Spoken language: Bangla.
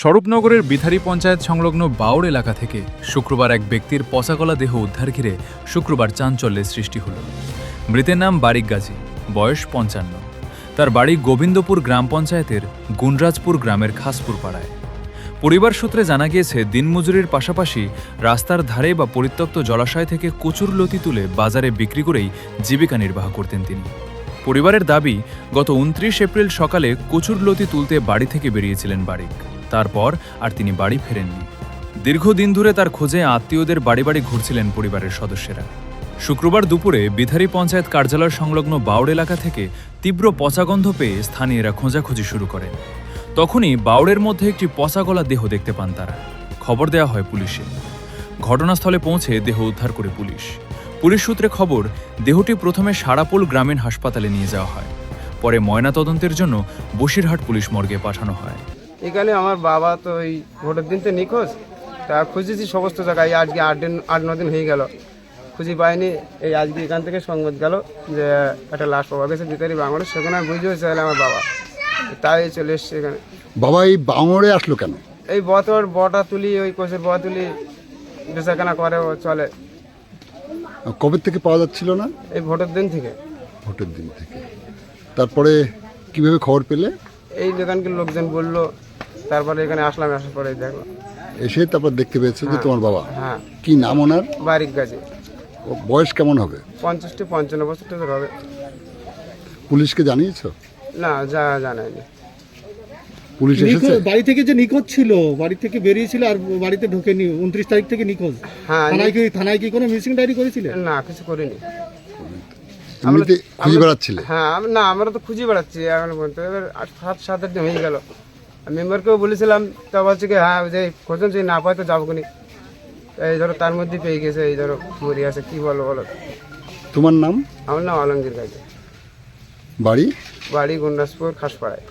স্বরূপনগরের বিথারী পঞ্চায়েত সংলগ্ন বাউড় এলাকা থেকে শুক্রবার এক ব্যক্তির পচাগলা দেহ উদ্ধার ঘিরে শুক্রবার চাঞ্চল্যের সৃষ্টি হল। মৃতের নাম বারিক গাজী, বয়স ৫৫। তার বাড়ি গোবিন্দপুর গ্রাম পঞ্চায়েতের গুণরাজপুর গ্রামের খাসপুর পাড়ায়। পরিবার সূত্রে জানা গিয়েছে, দিনমজুরির পাশাপাশি রাস্তার ধারে বা পরিত্যক্ত জলাশয় থেকে কচুর লতি তুলে বাজারে বিক্রি করেই জীবিকা নির্বাহ করতেন তিনি। পরিবারের দাবি, গত ২৯ এপ্রিল সকালে কচুর লতি তুলতে বাড়ি থেকে বেরিয়েছিলেন বারিক। তারপর আর তিনি বাড়ি ফেরেননি। দীর্ঘদিন ধরে তার খোঁজে আত্মীয়দের বাড়ি বাড়ি ঘুরছিলেন পরিবারের সদস্যরা। শুক্রবার দুপুরে বিথারী পঞ্চায়েত কার্যালয় সংলগ্ন বাউড় এলাকা থেকে তীব্র পচাগন্ধ পেয়ে স্থানীয়রা খোঁজাখুঁজি শুরু করেন। তখনই বাউড়ের মধ্যে একটি পচাগলা দেহ দেখতে পান তারা। খবর দেওয়া হয় পুলিশে। ঘটনাস্থলে পৌঁছে দেহ উদ্ধার করে পুলিশ। পুলিশ সূত্রে খবর, দেহটি প্রথমে সারাপোল গ্রামীণ হাসপাতালে নিয়ে যাওয়া হয়। পরে ময়নাতদন্তের জন্য বসিরহাট পুলিশ মর্গে পাঠানো হয়। এখানে আমার বাবা তো ওই ভোটের দিন তো নিখোঁজ, তা খুঁজেছি সমস্ত জায়গায়। আজকে ৮-৯ দিন হয়ে গেল, খুঁজি পাইনি। এই আজকে এখান থেকে সংবাদ গেল যে একটা লাশ পাওয়া গেছে বিতারি বাঙড়ে। সেখানে আমি বুঝতে চাইলে আমার বাবা, তাই চলে এসছে এখানে। বাবা এই বাঙড়ে আসলো কেন? এই বটা তুলি, ওই কোষের বটা তুলি বেচাকেনা করে, ও চলে। কবে থেকে পাওয়া যাচ্ছিল না? এই ভোটের দিন থেকে। ভোটের দিন থেকে। তারপরে কিভাবে খবর পেলে? এই দোকানকে লোকজন বললো, তারপরে এখানে আসলাম। আসার পরে দেখলাম, এসে তারপর দেখতে পেয়েছে যে তোমার বাবা। হ্যাঁ। কি নাম ওনার? বারিক গাজী। ও বয়স কেমন হবে? ৫৫ বছর তো হবে। পুলিশকে জানিয়েছো? না, জানায়নি। পুলিশ এসেছে? বাড়ি থেকে যে নিখোঁজ ছিল, বাড়ি থেকে বেরিয়েছিল আর বাড়িতে ঢোকেনি, ২৯ তারিখ থেকে নিখোঁজ। হ্যাঁ। থানায় কি কোনো মিসিং ডায়েরি করেছিলেন? না, কিছু করিনি। এমনিতে খুঁজে বেড়াচ্ছিলে? হ্যাঁ, না, আমরা তো খুঁজে বেড়াচ্ছি এখন বলতে। এবার ৭-৮ দিন হয়ে গেল। মেম্বারকেও বলেছিলাম, তা বলছে কি হ্যাঁ যে খোঁজন যদি না পায় তো যাবো কিনি। এই ধরো তার মধ্যে পেয়ে গেছে, এই ধরো মরি আছে। কি বলো? তোমার নাম? আমার নাম আলমগীর গাজী। বাড়ি? বাড়ি গুণরাজপুর খাসপাড়ায়।